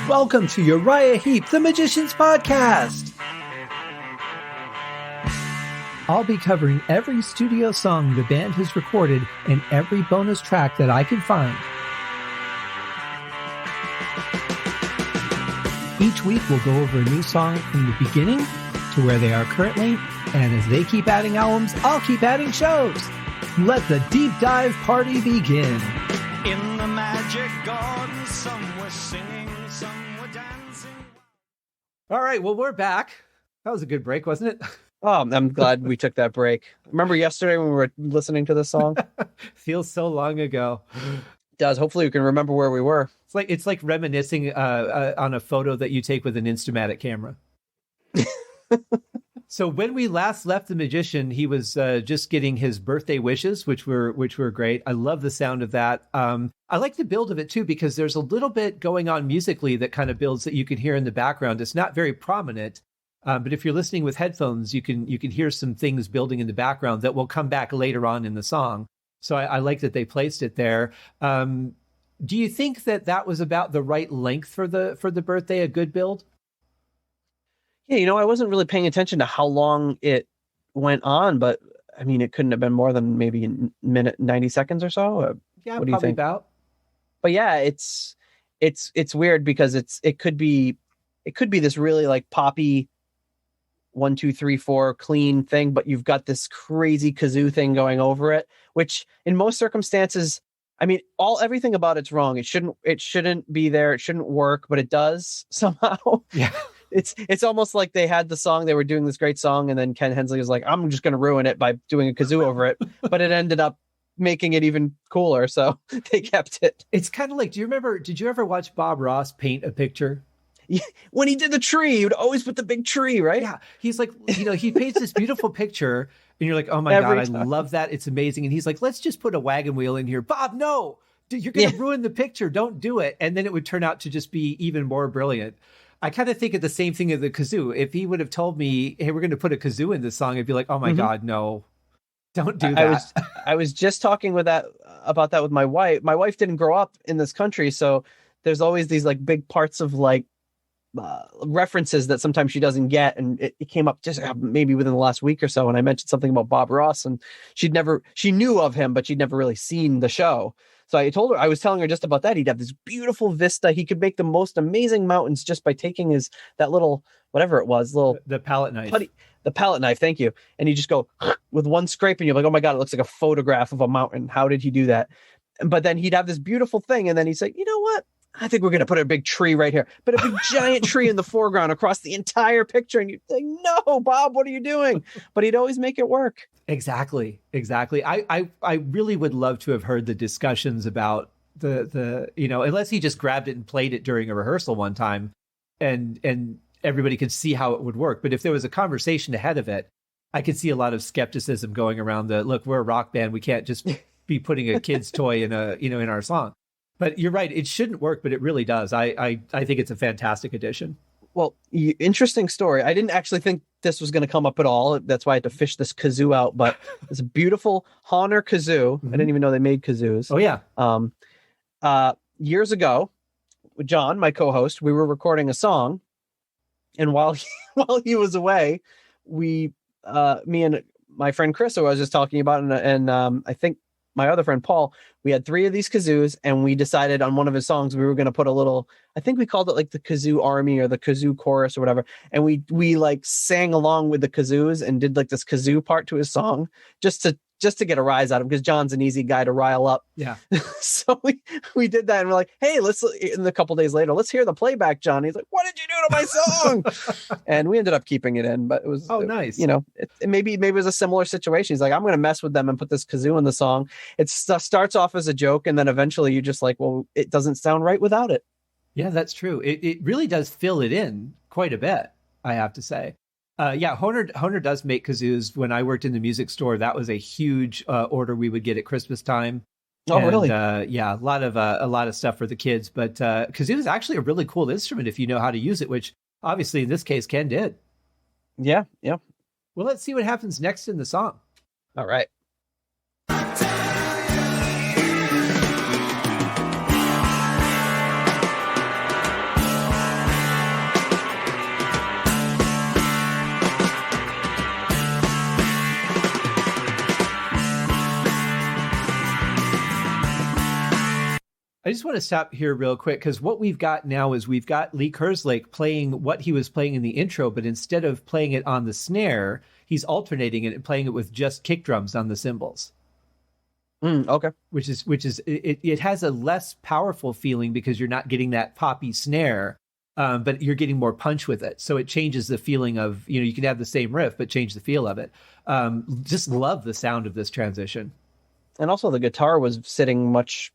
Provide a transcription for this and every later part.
Welcome to Uriah Heep, the Magician's Podcast. I'll be covering every studio song the band has recorded and every bonus track that I can find. Each week we'll go over a new song from the beginning to where they are currently, and as they keep adding albums, I'll keep adding shows. Let the deep dive party begin. In the magic garden, some were singing, some were dancing. All right, well, we're back. That was a good break, wasn't it? Oh, I'm glad we took that break. Remember yesterday when we were listening to this song? Feels so long ago. It does. Hopefully we can remember where we were. It's like reminiscing on a photo that you take with an Instamatic camera. So when we last left the magician, he was just getting his birthday wishes, which were great. I love the sound of that. I like the build of it too, because there's a little bit going on musically that kind of builds that you can hear in the background. It's not very prominent, but if you're listening with headphones, you can hear some things building in the background that will come back later on in the song. So I like that they placed it there. Do you think that was about the right length for the birthday? A good build? Yeah, I wasn't really paying attention to how long it went on, but I mean, it couldn't have been more than maybe a minute, 90 seconds or so. Yeah, what do you think? About. But yeah, it's weird because it could be this really like poppy 1, 2, 3, 4 clean thing, but you've got this crazy kazoo thing going over it, which in most circumstances, I mean, everything about it's wrong. It shouldn't be there. It shouldn't work, but it does somehow. Yeah. It's almost like they had the song, they were doing this great song, and then Ken Hensley was like, I'm just going to ruin it by doing a kazoo over it. But it ended up making it even cooler, so they kept it. It's kind of like, did you ever watch Bob Ross paint a picture? Yeah, when he did the tree, he would always put the big tree, right? Yeah. He's like, he paints this beautiful picture, and you're like, oh my God, I love that. It's amazing. And he's like, let's just put a wagon wheel in here. Bob, no, dude, you're going to ruin the picture. Don't do it. And then it would turn out to just be even more brilliant. I kind of think of the same thing of the kazoo. If he would have told me, hey, we're going to put a kazoo in this song, I'd be like, oh my God, no, don't do that. I was just talking about that with my wife. My wife didn't grow up in this country, so there's always these like big parts of like references that sometimes she doesn't get. And it came up just maybe within the last week or so. And I mentioned something about Bob Ross, and she knew of him, but she'd never really seen the show. So I was telling her just about that. He'd have this beautiful vista. He could make the most amazing mountains just by taking that little, whatever it was, the palette knife. The palette knife. Thank you. And he just go with one scrape and you're like, oh my God, it looks like a photograph of a mountain. How did he do that? But then he'd have this beautiful thing. And then he'd say, you know what? I think we're going to put a big tree right here, but a big giant tree in the foreground across the entire picture. And you'd say, no, Bob, what are you doing? But he'd always make it work. Exactly. I really would love to have heard the discussions about the unless he just grabbed it and played it during a rehearsal one time and everybody could see how it would work. But if there was a conversation ahead of it, I could see a lot of skepticism going around look, we're a rock band. We can't just be putting a kid's toy in in our song. But you're right. It shouldn't work, but it really does. I think it's a fantastic addition. Well, interesting story. I didn't actually think this was going to come up at all. That's why I had to fish this kazoo out. But it's a beautiful Honor kazoo. Mm-hmm. I didn't even know they made kazoos. Oh, yeah. Years ago, with John, my co-host, we were recording a song. And while he was away, me and my friend Chris, who I was just talking about, and I think my other friend Paul, we had 3 of these kazoos, and we decided on one of his songs we were going to put a little, I think we called it like the kazoo army or the kazoo chorus or whatever, and we like sang along with the kazoos and did like this kazoo part to his song just to get a rise out of him, because John's an easy guy to rile up. Yeah. So we did that, and we're like, hey, and a couple days later, let's hear the playback, John. He's like, what did you do to my song? And we ended up keeping it in, but it was nice. Maybe it was a similar situation. He's like, I'm going to mess with them and put this kazoo in the song. It starts off as a joke, and then eventually you're just like, well, it doesn't sound right without it. Yeah, that's true. It really does fill it in quite a bit, I have to say. Honer does make kazoos. When I worked in the music store, that was a huge order we would get at Christmas time. Oh, really? A lot of stuff for the kids. But kazoo is actually a really cool instrument if you know how to use it, which obviously in this case Ken did. Yeah. Well, let's see what happens next in the song. All right. I just want to stop here real quick because what we've got now is we've got Lee Kerslake playing what he was playing in the intro, but instead of playing it on the snare, he's alternating it and playing it with just kick drums on the cymbals. Okay. Which is it has a less powerful feeling because you're not getting that poppy snare, but you're getting more punch with it. So it changes the feeling of, you can have the same riff, but change the feel of it. Just love the sound of this transition. And also the guitar was sitting much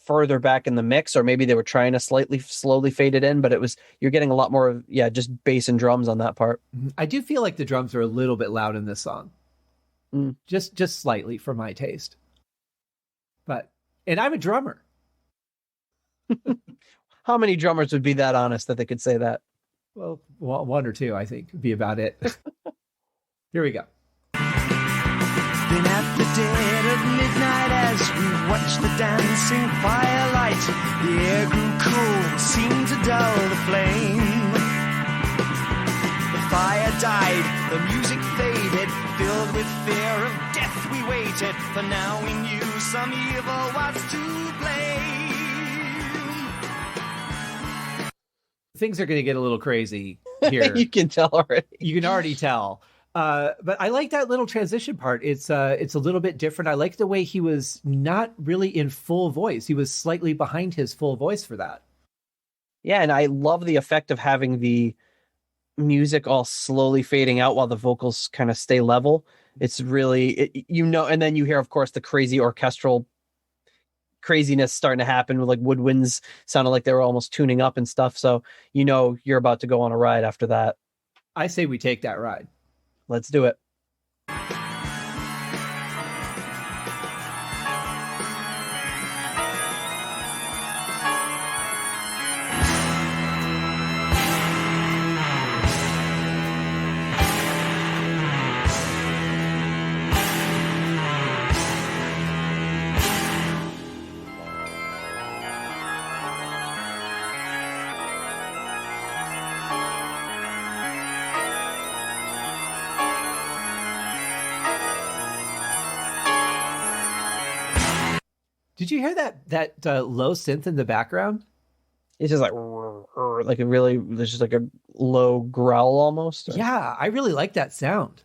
further back in the mix, or maybe they were trying to slowly fade it in, but you're getting a lot more of, just bass and drums on that part. I do feel like the drums are a little bit loud in this song. Just slightly for my taste. And I'm a drummer. How many drummers would be that honest that they could say that? Well, one or two, I think, would be about it. Here we go. Then at the dead of midnight, as we watched the dancing firelight, the air grew cool, seemed to dull the flame. The fire died, the music faded, filled with fear of death we waited, for now we knew some evil was to blame. Things are going to get a little crazy here. You can tell already. You can already tell. But I like that little transition part. It's a little bit different. I like the way he was not really in full voice. He was slightly behind his full voice for that. Yeah, and I love the effect of having the music all slowly fading out while the vocals kind of stay level. It's really, and then you hear, of course, the crazy orchestral craziness starting to happen with like woodwinds sounded like they were almost tuning up and stuff. So, you're about to go on a ride after that. I say we take that ride. Let's do it. Did you hear that low synth in the background? It's just like there's just like a low growl almost. Yeah, I really like that sound.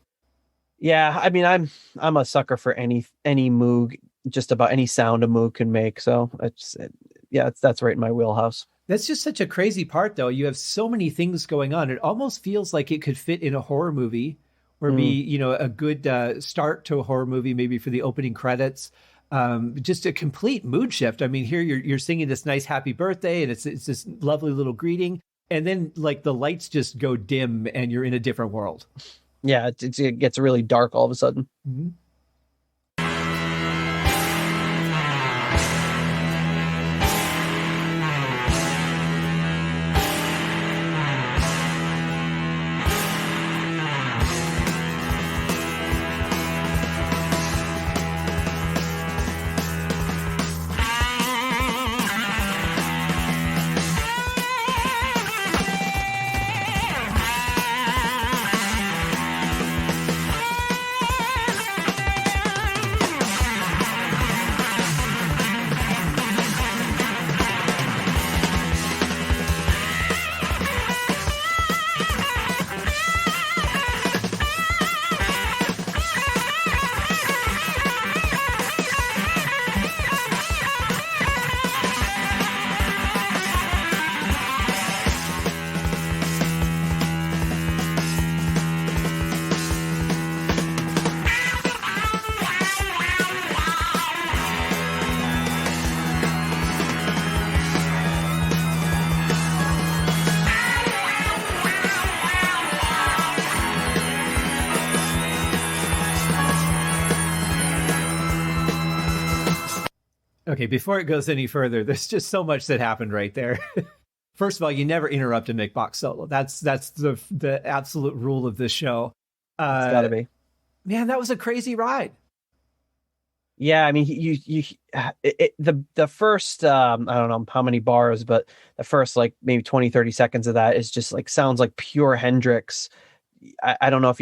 Yeah, I mean, I'm a sucker for any Moog, just about any sound a Moog can make. So that's right in my wheelhouse. That's just such a crazy part, though. You have so many things going on. It almost feels like it could fit in a horror movie, or be a good start to a horror movie, maybe for the opening credits. Just a complete mood shift. I mean, here you're singing this nice happy birthday, and it's this lovely little greeting, and then like the lights just go dim, and you're in a different world. Yeah, it gets really dark all of a sudden. Mm-hmm. Okay, before it goes any further, there's just so much that happened right there. First of all, you never interrupt a Mick Box solo. That's the absolute rule of this show. It's got to be. Man, that was a crazy ride. Yeah, I mean, the first I don't know how many bars, but the first like maybe 20, 30 seconds of that is just like sounds like pure Hendrix. I don't know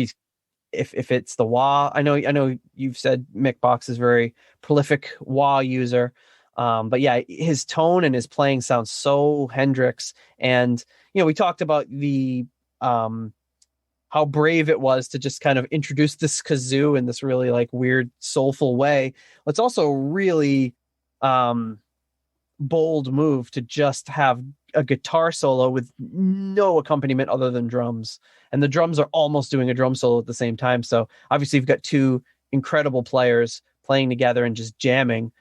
if it's the wah. I know you've said Mick Box is very prolific wah user. But yeah, his tone and his playing sounds so Hendrix. And, we talked about the how brave it was to just kind of introduce this kazoo in this really like weird, soulful way. It's also really bold move to just have a guitar solo with no accompaniment other than drums. And the drums are almost doing a drum solo at the same time. So obviously you've got two incredible players playing together and just jamming.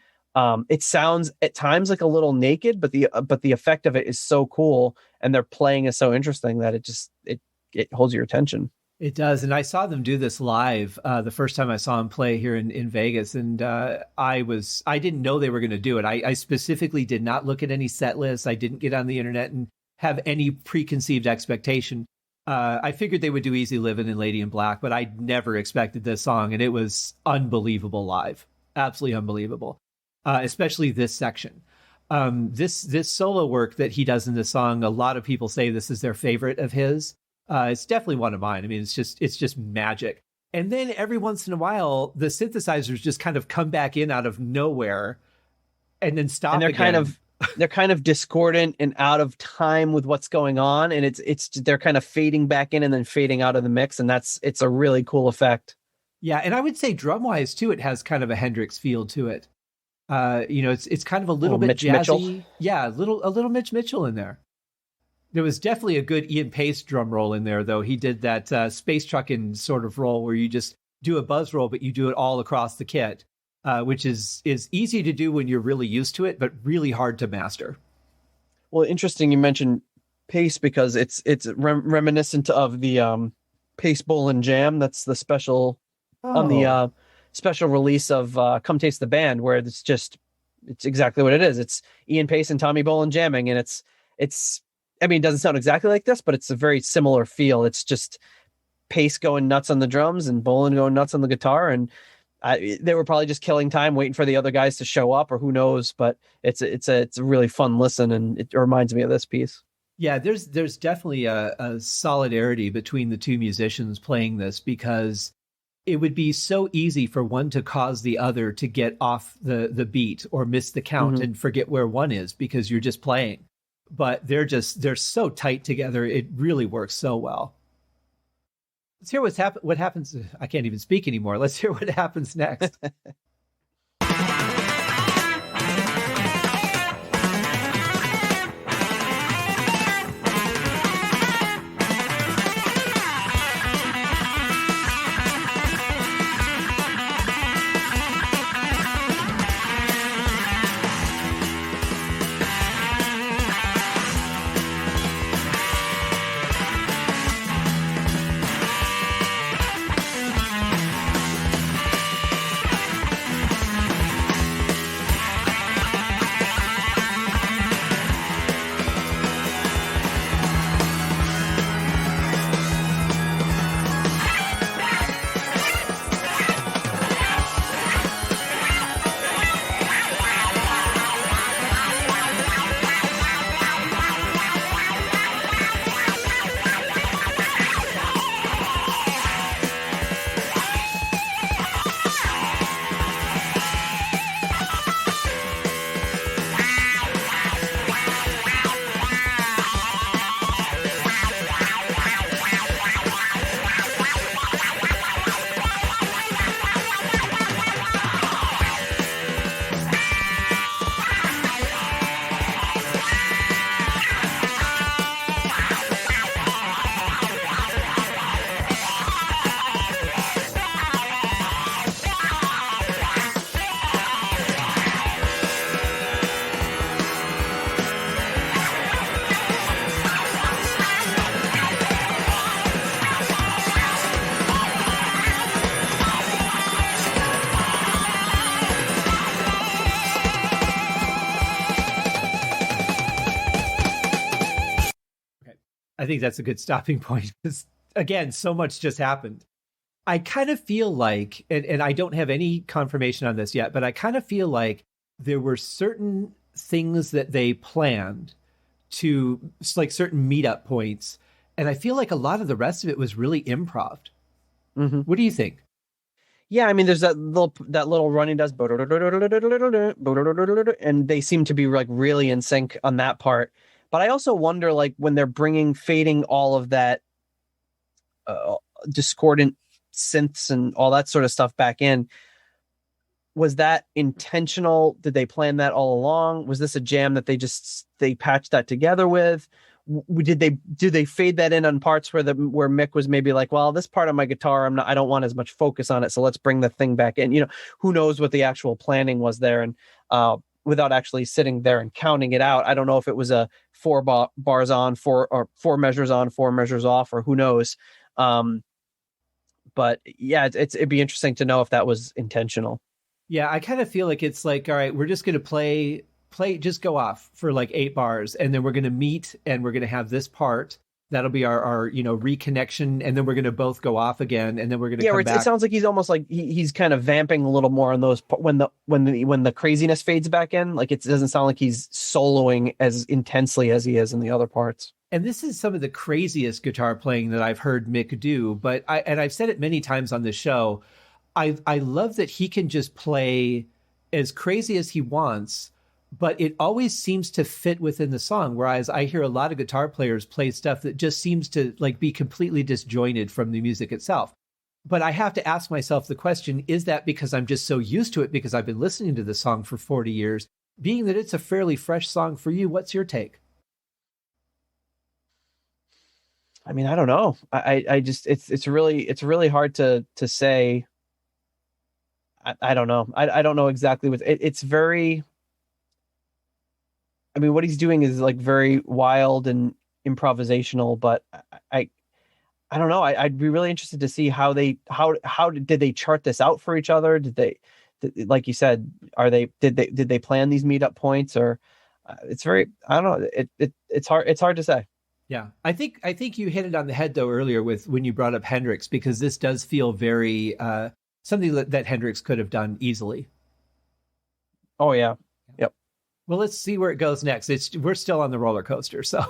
It sounds at times like a little naked, but the effect of it is so cool, and their playing is so interesting that it holds your attention. It does. And I saw them do this live the first time I saw them play here in Vegas. And I didn't know they were going to do it. I specifically did not look at any set lists. I didn't get on the internet and have any preconceived expectation. I figured they would do Easy Living and Lady in Black, but I never expected this song. And it was unbelievable live. Absolutely unbelievable. Especially this section. This solo work that he does in this song, a lot of people say this is their favorite of his. It's definitely one of mine. I mean, it's just magic. And then every once in a while, the synthesizers just kind of come back in out of nowhere and then stop. And they're kind of discordant and out of time with what's going on. And they're kind of fading back in and then fading out of the mix. And it's a really cool effect. Yeah. And I would say drum wise too, it has kind of a Hendrix feel to it. It's kind of a little bit Mitch jazzy. Mitchell. Yeah. A little Mitch Mitchell in there. There was definitely a good Ian Pace drum roll in there, though. He did that space trucking sort of roll where you just do a buzz roll, but you do it all across the kit, which is easy to do when you're really used to it, but really hard to master. Well, interesting you mentioned Pace because it's reminiscent of the Pace Bowl and Jam. That's the special on the special release of Come Taste the Band, where it's exactly what it is. It's Ian Pace and Tommy Bolin jamming, and it's. I mean, it doesn't sound exactly like this, but it's a very similar feel. It's just Pace going nuts on the drums and Bolin going nuts on the guitar. And they were probably just killing time waiting for the other guys to show up, or who knows, but it's a really fun listen. And it reminds me of this piece. Yeah, there's definitely a solidarity between the two musicians playing this, because it would be so easy for one to cause the other to get off the beat or miss the count and forget where one is because you're just playing. But they're so tight together. It really works so well. Let's hear what happens. I can't even speak anymore. Let's hear what happens next. I think that's a good stopping point because, again, so much just happened. I kind of feel like, and I don't have any confirmation on this yet, but I kind of feel like there were certain things that they planned to, like certain meetup points. And I feel like a lot of the rest of it was really improv. Mm-hmm. What do you think? Yeah, I mean, there's that little running does, and they seem to be like really in sync on that part. But I also wonder, like, when they're fading all of that discordant synths and all that sort of stuff back in, was that intentional? Did they plan that all along? Was this a jam that they patched that together with? Did they fade that in on parts where Mick was maybe like, well, this part of my guitar, I don't want as much focus on it, so let's bring the thing back in. Who knows what the actual planning was there, and without actually sitting there and counting it out, I don't know if it was a bars on, four measures on, 4 measures off, or who knows. But yeah, it'd be interesting to know if that was intentional. Yeah, I kind of feel like it's like, all right, we're just going to play, just go off for like 8 bars, and then we're going to meet, and we're going to have this part. That'll be our reconnection, and then we're going to both go off again, and then we're going to come back. It sounds like he's almost like he's kind of vamping a little more on those when the craziness fades back in. Like, it doesn't sound like he's soloing as intensely as he is in the other parts. And this is some of the craziest guitar playing that I've heard Mick do. But I've said it many times on this show. I love that he can just play as crazy as he wants, but it always seems to fit within the song. Whereas I hear a lot of guitar players play stuff that just seems to like be completely disjointed from the music itself. But I have to ask myself the question, is that because I'm just so used to it because I've been listening to the song for 40 years? Being that it's a fairly fresh song for you, what's your take? I mean, I don't know. I just, it's really hard to say. I don't know. I don't know exactly what it's very, I mean, what he's doing is like very wild and improvisational, but I don't know. I'd be really interested to see how did they chart this out for each other? Like you said, did they plan these meetup points, or it's very, I don't know. It's hard to say. Yeah. I think you hit it on the head though earlier with when you brought up Hendrix, because this does feel very, something that Hendrix could have done easily. Oh yeah. Yep. Well, let's see where it goes next. We're still on the roller coaster, so.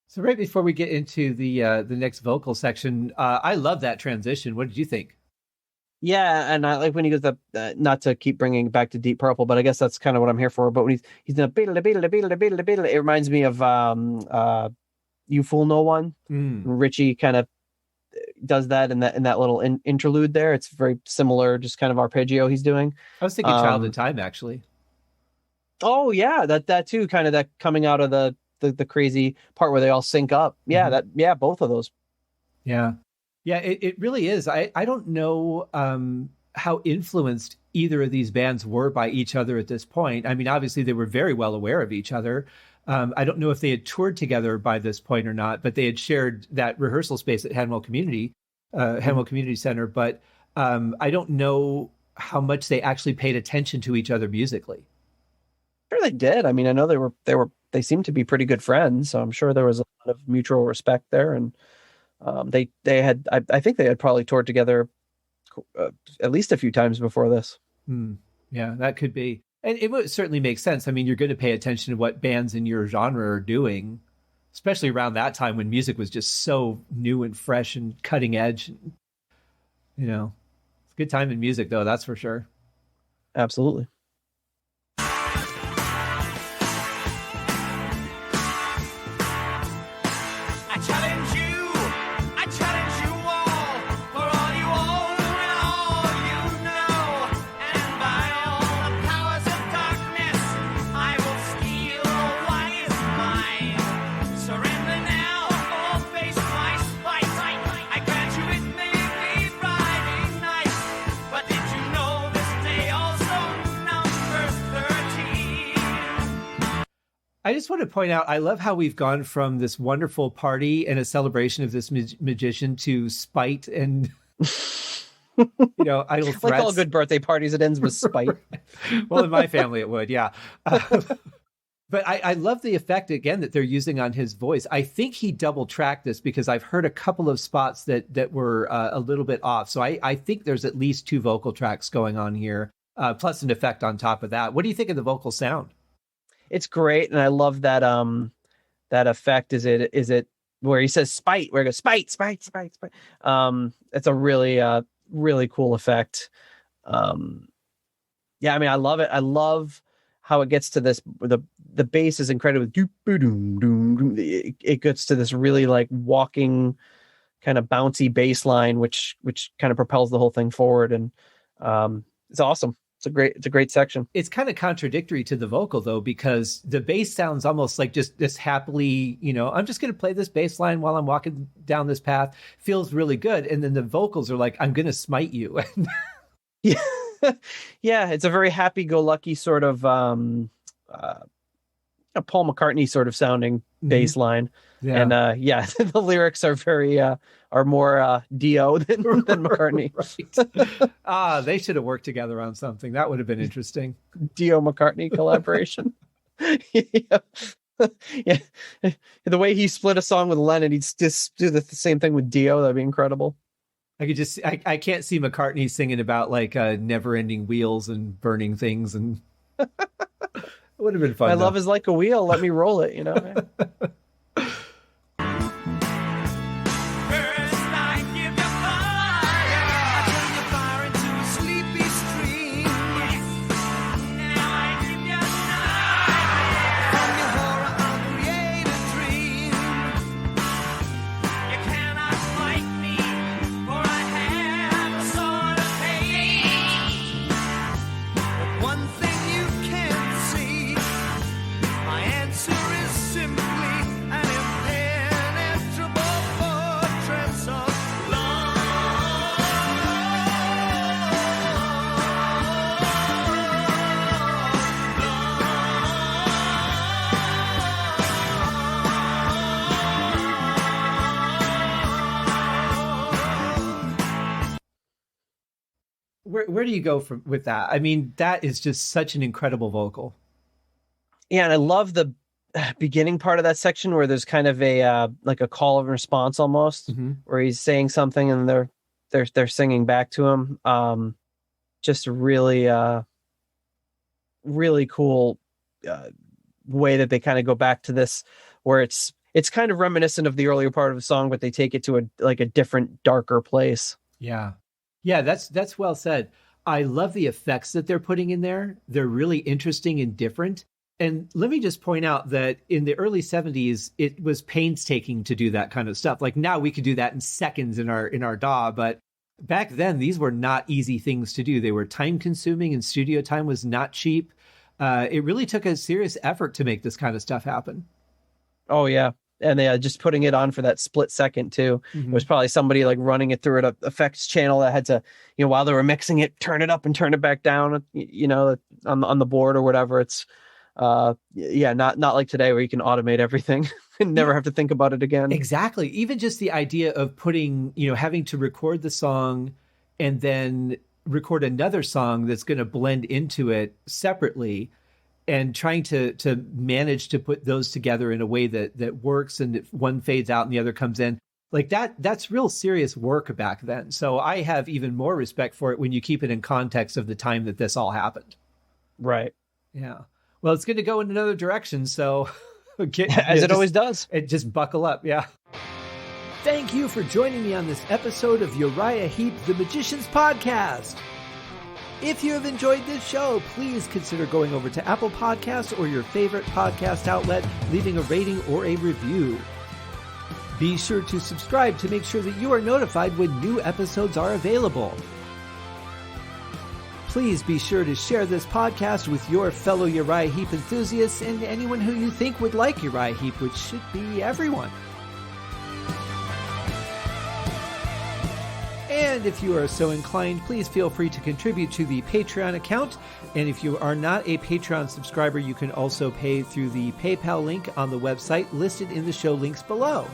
So right before we get into the next vocal section, I love that transition. What did you think? Yeah, and I like when he goes up. Not to keep bringing it back to Deep Purple, but I guess that's kind of what I'm here for. But when he's in a beetle, it reminds me of "You Fool No One." Richie kind of does that in that little interlude there. It's very similar, just kind of arpeggio he's doing. I was thinking Child in Time, actually. Oh yeah, that too. Kind of that coming out of the crazy part where they all sync up. Yeah, both of those. Yeah, it really is. I don't know how influenced either of these bands were by each other at this point. I mean, obviously they were very well aware of each other. I don't know if they had toured together by this point or not, but they had shared that rehearsal space at Hanwell Community Center. But I don't know how much they actually paid attention to each other musically. Sure, they did. I mean, I know they seemed to be pretty good friends, so I'm sure there was a lot of mutual respect there. And they had, I think they had probably toured together at least a few times before this. Yeah, that could be. And it would certainly make sense. I mean, you're going to pay attention to what bands in your genre are doing, especially around that time when music was just so new and fresh and cutting edge. And, it's a good time in music, though, that's for sure. Absolutely. I just want to point out, I love how we've gone from this wonderful party and a celebration of this magician to spite and, idle threats. Like all good birthday parties, it ends with spite. Well, in my family, it would, yeah. But I love the effect, again, that they're using on his voice. I think he double-tracked this because I've heard a couple of spots that were a little bit off. So I think there's at least 2 vocal tracks going on here, plus an effect on top of that. What do you think of the vocal sound? It's great, and I love that that effect. Is it where he says spite, where it goes spite, spite, spite, spite. It's a really cool effect. Yeah, I mean, I love it. I love how it gets to this. The bass is incredible. It gets to this really like walking kind of bouncy bass line, which kind of propels the whole thing forward, and it's awesome. It's a great section. It's kind of contradictory to the vocal, though, because the bass sounds almost like just this happily, I'm just going to play this bass line while I'm walking down this path. Feels really good. And then the vocals are like, I'm going to smite you. Yeah. Yeah. It's a very happy-go-lucky sort of a Paul McCartney sort of sounding bass line. Yeah. And the lyrics are very are more Dio than McCartney. Right. They should have worked together on something. That would have been interesting. Dio McCartney collaboration. Yeah. Yeah. The way he split a song with Lennon, he'd just do the same thing with Dio. That'd be incredible. I can't see McCartney singing about like never ending wheels and burning things, and it would have been fun. My love is like a wheel. Let me roll it, Where do you go with that? I mean, that is just such an incredible vocal. Yeah, and I love the beginning part of that section where there's kind of a like a call and response almost, where he's saying something and they're singing back to him. Just really really cool way that they kind of go back to this, where it's kind of reminiscent of the earlier part of the song, but they take it to a different, darker place. Yeah, that's well said. I love the effects that they're putting in there. They're really interesting and different. And let me just point out that in the early 70s, it was painstaking to do that kind of stuff. Like now we could do that in seconds in our DAW, but back then these were not easy things to do. They were time consuming and studio time was not cheap. It really took a serious effort to make this kind of stuff happen. Oh yeah. And they just putting it on for that split second too. It was probably somebody like running it through an effects channel that had to, while they were mixing it, turn it up and turn it back down, on the board or whatever. It's not like today where you can automate everything and never have to think about it again. Exactly. Even just the idea of putting, having to record the song and then record another song that's going to blend into it separately, and trying to manage to put those together in a way that works, and if one fades out and the other comes in, like that's real serious work back then. So I have even more respect for it when you keep it in context of the time that this all happened. Right. Yeah. Well, it's going to go in another direction, so it always does. Just buckle up. Yeah. Thank you for joining me on this episode of Uriah Heep, the Magician's Podcast. If you have enjoyed this show, please consider going over to Apple Podcasts or your favorite podcast outlet, leaving a rating or a review. Be sure to subscribe to make sure that you are notified when new episodes are available. Please be sure to share this podcast with your fellow Uriah Heep enthusiasts and anyone who you think would like Uriah Heep, which should be everyone. And if you are so inclined, please feel free to contribute to the Patreon account. And if you are not a Patreon subscriber, you can also pay through the PayPal link on the website listed in the show links below.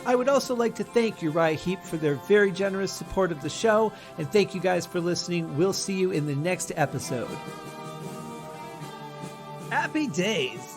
I would also like to thank Uriah Heep for their very generous support of the show, and thank you guys for listening. We'll see you in the next episode. Happy days!